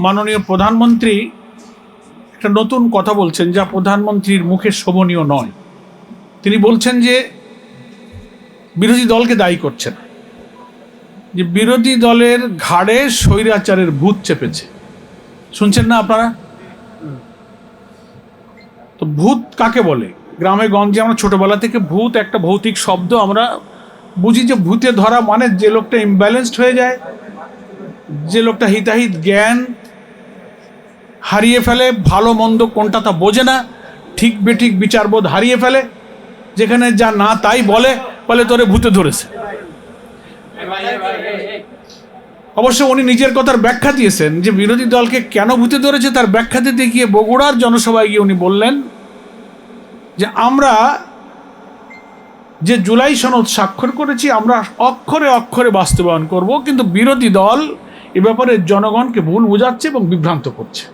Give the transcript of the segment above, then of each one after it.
মাননীয় প্রধানমন্ত্রী একটা নতুন কথা বলছেন, যা প্রধানমন্ত্রীর মুখে শোভনীয় নয়। তিনি বলছেন যে বিরোধী দলকে দায়ী করছেন, যে বিরোধী দলের ঘাড়ে স্বৈরাচারের ভূত চেপেছে। শুনছেন না আপনারা? তো ভূত কাকে বলে? গ্রামে গঞ্জে আমরা ছোটবেলা থেকে ভূত একটা ভৌতিক শব্দ আমরা বুঝি, যে ভূতে ধরা মানে যে লোকটা ইমব্যালেন্সড হয়ে যায়, যে লোকটা হিতাহিত জ্ঞান হারিয়ে ফেলে, ভালো মন্দ কোনটা তা বোঝে না, ঠিক বেঠিক বিচারবোধ হারিয়ে ফেলে, যেখানে যা না তাই বলে তোরে ভূতে ধরেছে। অবশ্য উনি নিজের কথার ব্যাখ্যা দিয়েছেন, যে বিরোধী দলকে কেন ভূতে ধরেছে তার ব্যাখ্যা দিতে গিয়ে বগুড়ার জনসভায় গিয়ে উনি বললেন যে আমরা যে জুলাই সনদ স্বাক্ষর করেছি আমরা অক্ষরে অক্ষরে বাস্তবায়ন করব, কিন্তু বিরোধী দল এ ব্যাপারে জনগণকে ভুল বোঝাচ্ছে এবং বিভ্রান্ত করছে।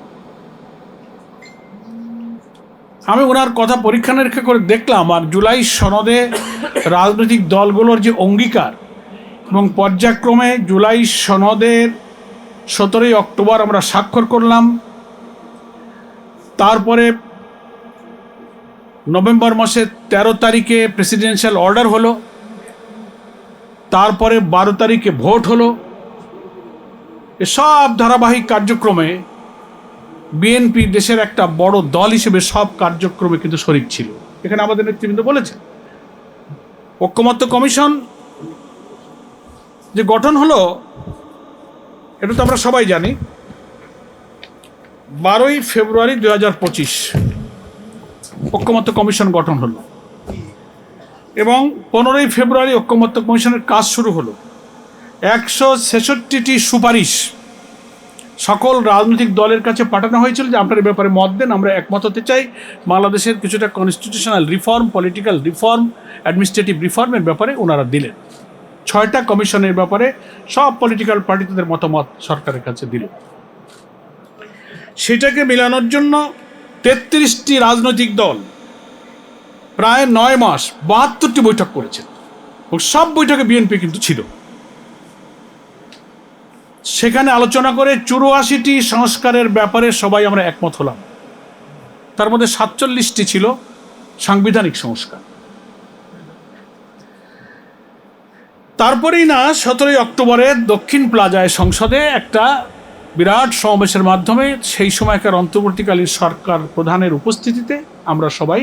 আমি ওনার কথা পরীক্ষা নিরীক্ষা করে দেখলাম, আর জুলাই সনদে রাজনৈতিক দলগুলোর যে অঙ্গীকার এবং পর্যায়ক্রমে জুলাই সনদের 17 অক্টোবর আমরা স্বাক্ষর করলাম, তারপরে নভেম্বর মাসের 13 তারিখে প্রেসিডেন্সিয়াল অর্ডার হলো, তারপরে 12 তারিখে ভোট হলো। এসব ধারাবাহিক কার্যক্রমে বিএনপি দেশের একটা বড় দল হিসেবে সব কার্যক্রমে কিন্তু শরিক ছিল। এখানে আমাদের নেতৃবৃন্দ বলেছেন, ঐকমত্য কমিশন যে গঠন হলো এটা তো আমরা সবাই জানি। 12ই ফেব্রুয়ারি 2025 ঐকমত্য কমিশন গঠন হলো এবং 15ই ফেব্রুয়ারি ঐকমত্য কমিশনের কাজ শুরু হলো। 166টি সুপারিশ সকল রাজনৈতিক দলের কাছে পাঠানো হয়েছিল, যে আপনার এই ব্যাপারে মত দেন, আমরা একমত হতে চাই। বাংলাদেশের কিছুটা constitutional reform, political reform, administrative রিফর্মের ব্যাপারে ওনারা দিলেন। 6টা কমিশনের ব্যাপারে সব পলিটিক্যাল পার্টি তাদের মতামত সরকারের কাছে দিল। সেটাকে মেলানোর জন্য 33টি রাজনৈতিক দল প্রায় 9 মাস 72টি বৈঠক করেছেন, এবং সব বৈঠকে বিএনপি কিন্তু ছিল। সেখানে আলোচনা করে 84টি সংস্কারের ব্যাপারে সবাই আমরা একমত হলাম। তার মধ্যে 47টি ছিল সাংবিধানিক সংস্কার। তারপরেই না 17ই অক্টোবরে দক্ষিণ প্লাজায় সংসদে একটা বিরাট সমাবেশের মাধ্যমে সেই সময়কার অন্তর্বর্তীকালীন সরকার প্রধানের উপস্থিতিতে আমরা সবাই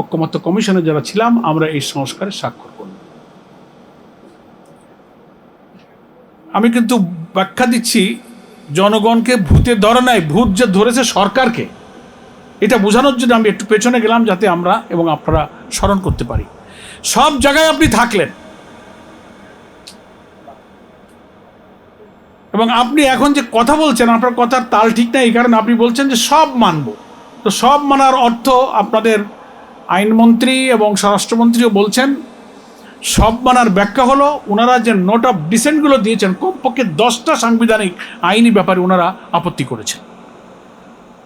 ঐকমত্য কমিশনে যারা ছিলাম আমরা এই সংস্কারে স্বাক্ষর করলাম। আমি কিন্তু ব্যাখ্যা দিচ্ছি, জনগণকে ভূতে ধরে নাই, ভূত যে ধরেছে সরকারকে, এটা বোঝানোর জন্য আমি একটু পেছনে গেলাম, যাতে আমরা এবং আপনারা স্মরণ করতে পারি। সব জায়গায় আপনি থাকলেন এবং আপনি এখন যে কথা বলছেন আপনার কথার তাল ঠিক নাই, এই কারণে আপনি বলছেন যে সব মানব। তো সব মানার অর্থ আপনাদের আইনমন্ত্রী এবং স্বরাষ্ট্রমন্ত্রীও বলছেন, সব মানার ব্যাখ্যা হলো ওনারা যে নোট অফ ডিসেন্টগুলো দিয়েছেন, কমপক্ষে 10টা সাংবিধানিক আইনি ব্যাপারে ওনারা আপত্তি করেছেন।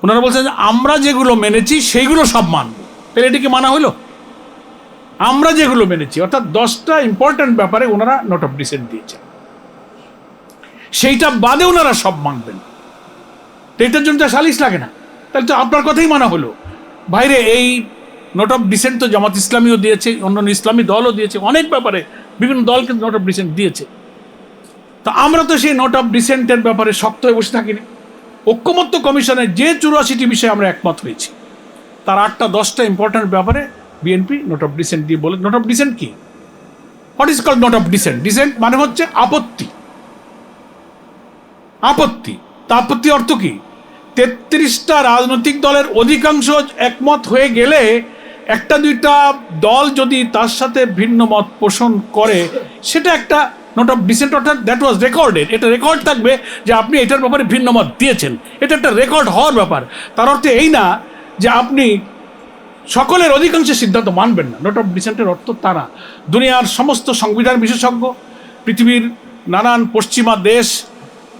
ওনারা বলছেন যে আমরা যেগুলো মেনেছি সেইগুলো সব মানব। তাহলে এটিকে মানা হলো? আমরা যেগুলো মেনেছি অর্থাৎ 10টা ইম্পর্ট্যান্ট ব্যাপারে ওনারা নোট অফ ডিসেন্ট দিয়েছেন, সেইটা বাদে ওনারা সব মানবেন। তো এটার জন্য তো সালিশ লাগে না, তাহলে তো আপনার কথাই মানা হলো। বাইরে এই নোট অফ ডিসেন্ট তো জামাত ইসলামীও দিয়েছে, অন্যান্য ইসলামী দলও দিয়েছে, অনেক ব্যাপারে বিভিন্ন দল কিন্তু নোট অফ ডিসেন্ট দিয়েছে। তা আমরা তো সেই নোট অফ ডিসেন্টের ব্যাপারে শক্ত হয়ে বসে থাকিনি। ঐকমত্য কমিশনের যে 84টি বিষয়ে আমরা একমত হয়েছি, তার 8টা 10টা ইম্পর্ট্যান্ট ব্যাপারে বিএনপি নোট অফ ডিসেন্ট দিয়ে বলে। নোট অফ ডিসেন্ট কি? What is called note of dissent? Dissent মানে হচ্ছে আপত্তি। আপত্তি, তা আপত্তি অর্থ কি? 33টা রাজনৈতিক দলের অধিকাংশ একমত হয়ে গেলে একটা দুইটা দল যদি তার সাথে ভিন্ন মত পোষণ করে, সেটা একটা নোট অফ ডিসেন্ট, অর্থাৎ দ্যাট ওয়াজ রেকর্ডেড। এটা রেকর্ড থাকবে যে আপনি এটার ব্যাপারে ভিন্ন মত দিয়েছেন, এটা একটা রেকর্ড হওয়ার ব্যাপার। তার অর্থ এই না যে আপনি সকলের অধিকাংশের সিদ্ধান্ত মানবেন না। নোট অফ ডিসেন্টের অর্থ তারা দুনিয়ার সমস্ত সংবিধান বিশেষজ্ঞ, পৃথিবীর নানান পশ্চিমা দেশ,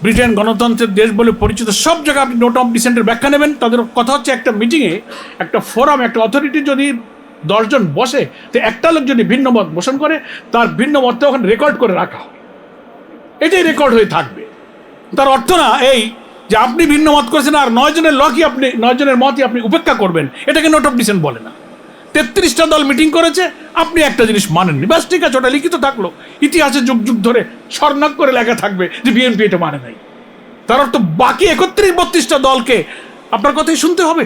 ব্রিটেন গণতন্ত্রের দেশ বলে পরিচিত সব জায়গায় আপনি নোট অফ ডিসেন্টের ব্যাখ্যা নেবেন। তাদের কথা হচ্ছে একটা মিটিংয়ে, একটা ফোরাম, একটা অথরিটি যদি 10 জন বসে, তো একটা লোক যদি ভিন্ন মত পোষণ করে, তার ভিন্ন মতটা ওখানে রেকর্ড করে রাখা হয়, এটাই রেকর্ড হয়ে থাকবে। তার অর্থ না এই যে আপনি ভিন্ন মত করেছেন আর 9 জনের লকই আপনি 9 জনের মতই আপনি উপেক্ষা করবেন, এটাকে নোট অফ ডিসেন্ট বলে না। 33টা দল মিটিং করেছে, আপনি একটা জিনিস মানেননি, ব্যাস ঠিক আছে, ওটা লিখিত থাকলো, ইতিহাসে যুগ যুগ ধরে স্বর্ণাক করে লেখা থাকবে যে বিএনপি এটা মানে নাই। তার অর্থ বাকি 31-32টা দলকে আপনার কথাই শুনতে হবে।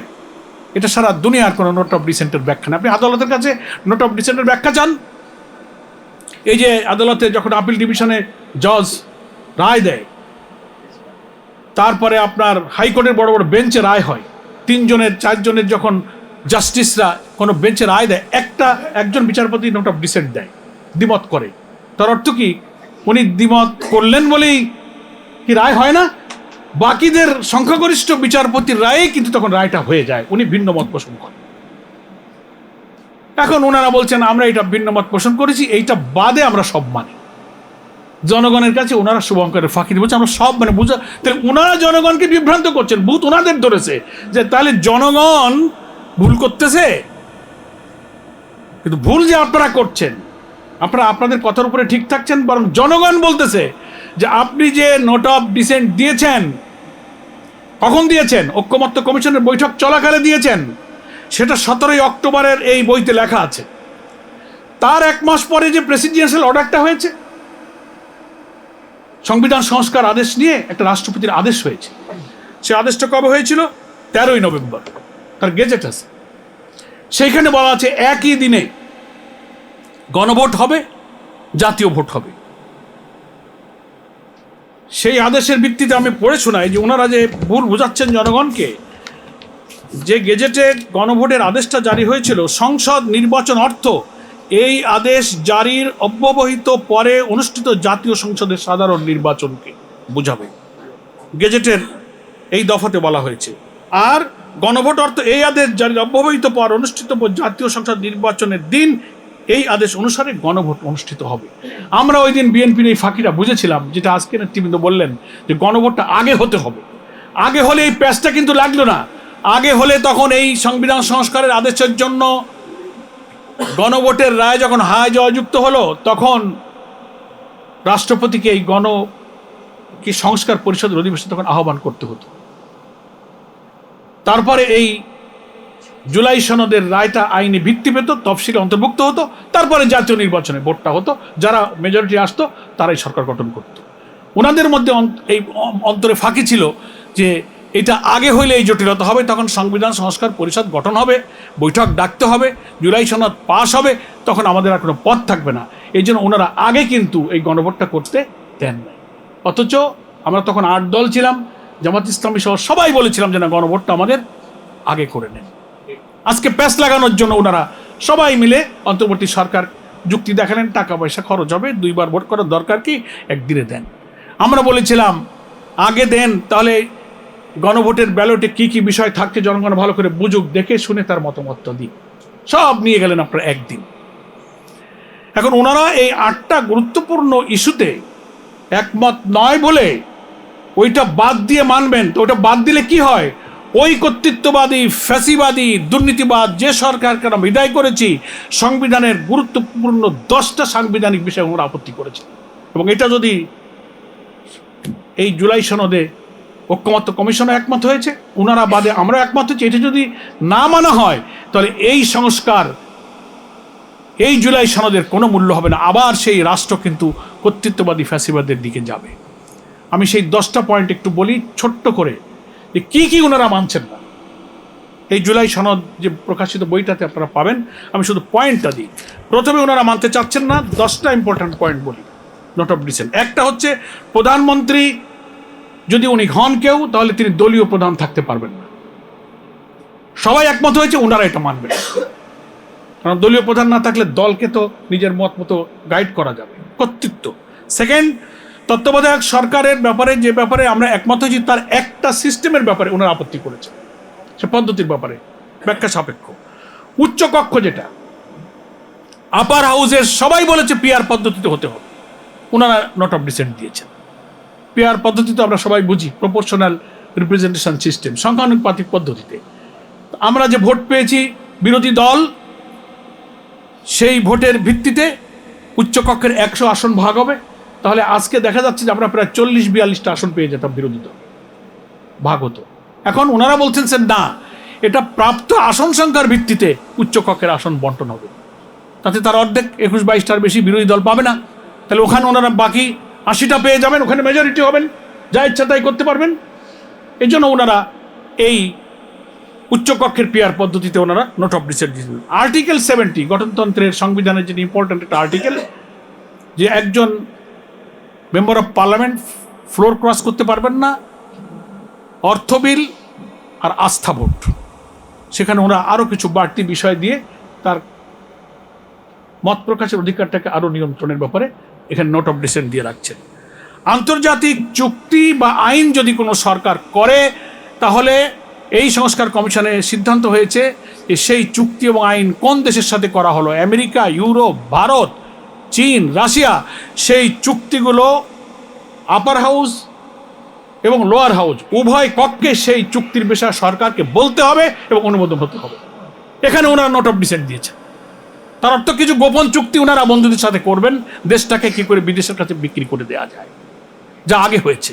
এটা সারা দুনিয়ার কোনো নোট অফ ডিসেন্টের ব্যাখ্যা না। আপনি আদালতের কাছে নোট অফ ডিসেন্টের ব্যাখ্যা চান, এই যে আদালতে যখন আপিল ডিভিশনে জজ রায় দেয়, তারপরে আপনার হাইকোর্টের বড় বড় বেঞ্চে রায় হয়, 3 জনের 4 জনের যখন জাস্টিসরা কোনো বেঞ্চে রায় দেয়, একজন বিচারপতি নোট অফ ডিসেন্ট দেয়, দ্বিমত করে। তার অর্থ কি উনি দ্বিমত করলেন বলেই কি রায় হয় না? বাকিদের সংখ্যাগরিষ্ঠ বিচারপতির রায়ে কিন্তু তখন রায়টা হয়ে যায়, উনি ভিন্ন মত পোষণ করেন। এখন ওনারা বলছেন আমরা এটা ভিন্ন মত পোষণ করেছি, এইটা বাদে আমরা সব মানি। জনগণের কাছে ওনারা শুভঙ্করের ফাঁকি বলছে আমরা সব মানে বুঝা, তাহলে ওনারা জনগণকে বিভ্রান্ত করছেন, ভূত ওনাদের ধরেছে যে তাহলে জনগণ ভুল করতেছে। কিন্তু ভুল যে আপনারা করছেন, আপনারা আপনাদের কথার উপরে ঠিক থাকছেন, বরং জনগণ বলতেছে যে আপনি যে নোট অফ ডিসেন্ট দিয়েছেন, কখন দিয়েছেন? ঐক্যমত্য কমিশনের বৈঠক চলাকালে দিয়েছেন, সেটা 17ই অক্টোবরের এই বইতে লেখা আছে। তার 1 মাস পরে যে প্রেসিডেন্সিয়াল অর্ডারটা হয়েছে, সংবিধান সংস্কার আদেশ নিয়ে একটা রাষ্ট্রপতির আদেশ হয়েছে, সে আদেশটা কবে হয়েছিল? 13ই নভেম্বর, তার গেজেট আছে। সেইখানে বলা আছে একই দিনে গণভোট হবে, জাতীয় ভোট হবে। সেই আদেশের ভিত্তিতে আমি পড়ে শোনাই যে ওনারা যে ভুল বোঝাচ্ছেন জনগণকে, যে গেজেটে গণভোটের আদেশটা জারি হয়েছিল, সংসদ নির্বাচন অর্থ এই আদেশ জারির অব্যবহিত পরে অনুষ্ঠিত জাতীয় সংসদের সাধারণ নির্বাচনকে বোঝাবে, গেজেটের এই দফাতে বলা হয়েছে। আর গণভোট অর্থ এই আদেশ জারির অব্যবহিত পর অনুষ্ঠিত জাতীয় সংসদ নির্বাচনের দিন এই আদেশ অনুসারে গণভোট অনুষ্ঠিত হবে। আমরা ওই দিন বিএনপির এই ফাঁকিটা বুঝেছিলাম, যেটা আজকে নেতৃবৃন্দ বললেন যে গণভোটটা আগে হতে হবে। আগে হলে এই প্যাচটা কিন্তু লাগলো না। আগে হলে তখন এই সংবিধান সংস্কারের আদেশের জন্য গণভোটের রায় যখন হায় জয়যুক্ত হলো, তখন রাষ্ট্রপতিকে এই সংস্কার পরিষদের অধিবেশন তখন আহ্বান করতে হতো। তারপরে এই জুলাই সনদের রায়টা আইনি ভিত্তি পেত, তফসিলে অন্তর্ভুক্ত হতো, তারপরে জাতীয় নির্বাচনে ভোটটা হতো, যারা মেজরিটি আসতো তারাই সরকার গঠন করত। ওনাদের মধ্যে এই অন্তরে ফাঁকি ছিল যে এটা আগে হইলে এই জটিলতা হবে, তখন সংবিধান সংস্কার পরিষদ গঠন হবে, বৈঠক ডাকতে হবে, জুলাই সনদ পাস হবে, তখন আমাদের আর কোনো পথ থাকবে না। এই জন্য ওনারা আগে কিন্তু এই গণভোটটা করতে দেন না। অথচ আমরা তখন 8 দল ছিলাম, জামাত ইসলামী সহ সবাই বলেছিলাম যে না, গণভোটটা আমাদের আগে করে নেন। আজকে প্যাচ লাগানোর জন্য ওনারা সবাই মিলে অন্তর্বর্তী সরকার যুক্তি দেখালেন, টাকা পয়সা খরচ হবে, 2 বার ভোট করার দরকার কি, একদিনে দেন। আমরা বলেছিলাম আগে দেন, তাহলে গণভোটের ব্যালটে কি কি বিষয় থাকছে জনগণ ভালো করে বুঝুক, দেখে শুনে তার মতামত দিন। সব নিয়ে গেলেন আপনারা একদিন। এখন ওনারা এই 8টা গুরুত্বপূর্ণ ইস্যুতে একমত নয় বলে ওইটা বাদ দিয়ে মানবেন, তো ওটা বাদ দিলে কি হয়? ওই কর্তৃত্ববাদী, ফ্যাসিবাদী, দুর্নীতিবাদ যে সরকারকে আমরা বিদায় করেছি, সংবিধানের গুরুত্বপূর্ণ 10টা সাংবিধানিক বিষয়ে ওরা আপত্তি করেছে। এবং এটা যদি এই জুলাই সনদে ঐক্যমত্য কমিশনও একমত হয়েছে, ওনারা বাদে আমরা একমত হয়েছি, এটা যদি না মানা হয় তাহলে এই সংস্কার, এই জুলাই সনদের কোনো মূল্য হবে না। আবার সেই রাষ্ট্র কিন্তু কর্তৃত্ববাদী ফ্যাসিবাদের দিকে যাবে। আমি সেই 10টা পয়েন্ট একটু বলি ছোট্ট করে, যে কী কী ওনারা মানছেন না। এই জুলাই সনদ যে প্রকাশিত বইটাতে আপনারা পাবেন, আমি শুধু পয়েন্টটা দিই। প্রথমে ওনারা মানতে চাচ্ছেন না, 10টা ইম্পর্ট্যান্ট পয়েন্ট বলি, নোট অফ ডিসেন্ট। একটা হচ্ছে প্রধানমন্ত্রী যদি উনি হন কেউ, তাহলে তিনি দলীয় প্রধান থাকতে পারবেন না। সবাই একমত হয়েছে, ওনারা এটা মানবেন, কারণ দলীয় প্রধান না থাকলে দলকে তো নিজের মত মতো গাইড করা যাবে, কর্তৃত্ব। সেকেন্ড, তত্ত্বাবধায়ক সরকারের ব্যাপারে যে ব্যাপারে আমরা একমত হয়েছি, তার একটা সিস্টেমের ব্যাপারে ওনারা আপত্তি করেছে, সে পদ্ধতির ব্যাপারে ব্যাখ্যা সাপেক্ষ। উচ্চ কক্ষ যেটা আপার হাউসের সবাই বলেছে পিআর পদ্ধতিতে হতে হবে, ওনারা নোট অফ ডিসেন্ট দিয়েছেন। পিআর পদ্ধতি তো আমরা সবাই বুঝি, প্রপোর্শনাল রিপ্রেজেন্টেশন সিস্টেম, সংখ্যানুপাতিক পদ্ধতিতে। আমরা যে ভোট পেয়েছি বিরোধী দল, সেই ভোটের ভিত্তিতে উচ্চকক্ষের 100 আসন ভাগ হবে, তাহলে আজকে দেখা যাচ্ছে যে আমরা প্রায় 40-42টা আসন পেয়ে যেতাম বিরোধী দল। ভাগ হতো। এখন ওনারা বলছেন যে না, এটা প্রাপ্ত আসন সংখ্যার ভিত্তিতে উচ্চকক্ষের আসন বন্টন হবে, তাতে তার অর্ধেক 21-22টার বেশি বিরোধী দল পাবে না, তাহলে ওখানে ওনারা বাকি 80টা পেয়ে যাবেন, ওখানে মেজরিটি হবেন, যা ইচ্ছা তাই করতে পারবেন। এই জন্য ওনারা এই উচ্চকক্ষের পিয়ার পদ্ধতিতে ওনারা নোট অফ ডিসেন্ট দিয়েছেন। আর্টিকেল 70 গঠনতন্ত্রের সংবিধানের যে ইম্পর্টেন্ট একটা আর্টিকেল, যে একজন member of parliament floor cross করতে পারবেন না অর্থ বিল আর আস্থা ভোট, সেখানে ওরা আরও কিছু বাড়তি বিষয় দিয়ে তার মত প্রকাশের অধিকারটাকে আরও নিয়ন্ত্রণের ব্যাপারে এখানে নোট অফ ডিসেন্ট দিয়ে রাখছেন। আন্তর্জাতিক চুক্তি বা আইন যদি কোনো সরকার করে, তাহলে এই সংস্কার কমিশনে সিদ্ধান্ত হয়েছে যে সেই চুক্তি এবং আইন কোন দেশের সাথে করা হলো, আমেরিকা, ইউরোপ, ভারত, চীন, রাশিয়া, সেই চুক্তিগুলো আপার হাউস এবং লোয়ার হাউস উভয় কক্ষে সেই চুক্তির বিষয়ে সরকারকে বলতে হবে এবং অনুমোদন হতে হবে। এখানে ওনারা নোট অফ ডিসেন্ট দিয়েছেন। তার অর্থ কিছু গোপন চুক্তি ওনারা বন্ধুদের সাথে করবেন, দেশটাকে কি করে বিদেশের কাছে বিক্রি করে দেওয়া যায়, যা আগে হয়েছে।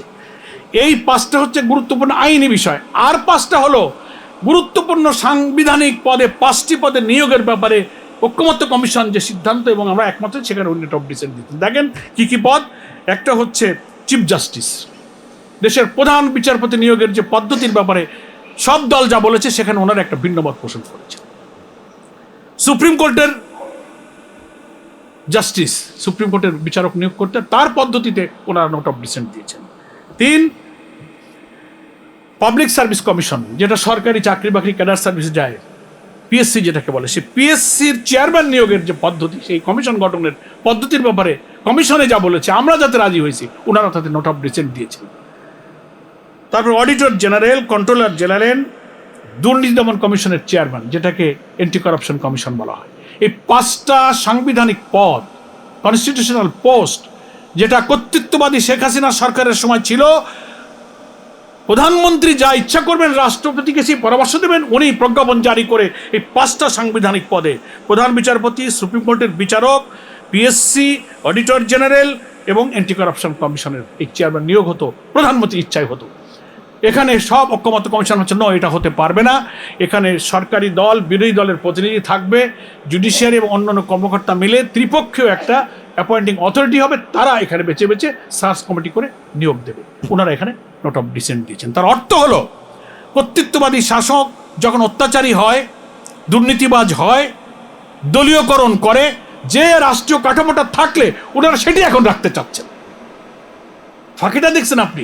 এই 5টা হচ্ছে গুরুত্বপূর্ণ আইনি বিষয়। আর 5টা হলো গুরুত্বপূর্ণ সাংবিধানিক পদে, 5টি পদে নিয়োগের ব্যাপারে ঐক্যমত্য কমিশন যে সিদ্ধান্ত এবং আমরা একমত, সেখানে নোট অফ ডিসেন্ট দিতেন। দেখেন কি কি পদ। একটা হচ্ছে চিফ জাস্টিস, দেশের প্রধান বিচারপতি নিয়োগের যে পদ্ধতির ব্যাপারে সব দল যা বলেছে সেখানে ওনারা একটা ভিন্ন মত পোষণ করেছে। সুপ্রিম কোর্টের জাস্টিস, সুপ্রিম কোর্টের বিচারক নিয়োগ করতে তার পদ্ধতিতে ওনারা নোট অফ ডিসেন্ট দিয়েছেন। 3, পাবলিক সার্ভিস কমিশন, যেটা সরকারি চাকরি বাকরি ক্যাডার সার্ভিসে যায়, পিএসসি যেটাকে বলে, সেই পিএসসির চেয়ারম্যান নিয়োগের যে পদ্ধতি, সেই কমিশন গঠনের পদ্ধতির ব্যাপারে কমিশনে যা বলেছে আমরা যাতে রাজি হয়েছি, ওনারা তাতে নোট অফ ডিসেন্ট দিয়েছেন। তারপর অডিটর জেনারেল, কন্ট্রোলার জেনারেল, দুর্নীতি দমন কমিশনের চেয়ারম্যান, যেটাকে অ্যান্টি কারাপশন কমিশন বলা হয়। এই 5টা সাংবিধানিক পদ, কনস্টিটিউশনাল পোস্ট, যেটা কর্তৃত্ববাদী শেখ হাসিনা সরকারের সময় ছিল, প্রধানমন্ত্রী যা ইচ্ছা করবেন, রাষ্ট্রপতিকে সেই পরামর্শ দেবেন, উনি প্রজ্ঞাপন জারি করে এই 5টা সাংবিধানিক পদে প্রধান বিচারপতি, সুপ্রিম কোর্টের বিচারক, পিএসসি, অডিটর জেনারেল এবং অ্যান্টি কারাপশন কমিশনের এই চেয়ারম্যান নিয়োগ হতো, প্রধানমন্ত্রীর ইচ্ছায় হতো। এখানে সব ঐক্যমত্য কমিশন হচ্ছে না, এটা হতে পারবে না। এখানে সরকারি দল, বিরোধী দলের প্রতিনিধি থাকবে, জুডিশিয়ারি এবং অন্যান্য কর্মকর্তা মিলে ত্রিপক্ষীয় একটা অ্যাপয়েন্টিং অথরিটি হবে, তারা এখানে বেছে বেছে সার্চ কমিটি করে নিয়োগ দেবে। ওনারা এখানে নোট অফ ডিসেন্ট দিয়েছেন। তার অর্থ হলো, কর্তৃত্ববাদী শাসক যখন অত্যাচারী হয়, দুর্নীতিবাজ হয়, দলীয়করণ করে, যে রাষ্ট্রীয় কাঠামোটা থাকলে ওনারা সেটি এখন রাখতে চাচ্ছেন। ফাঁকিটা দেখছেন আপনি।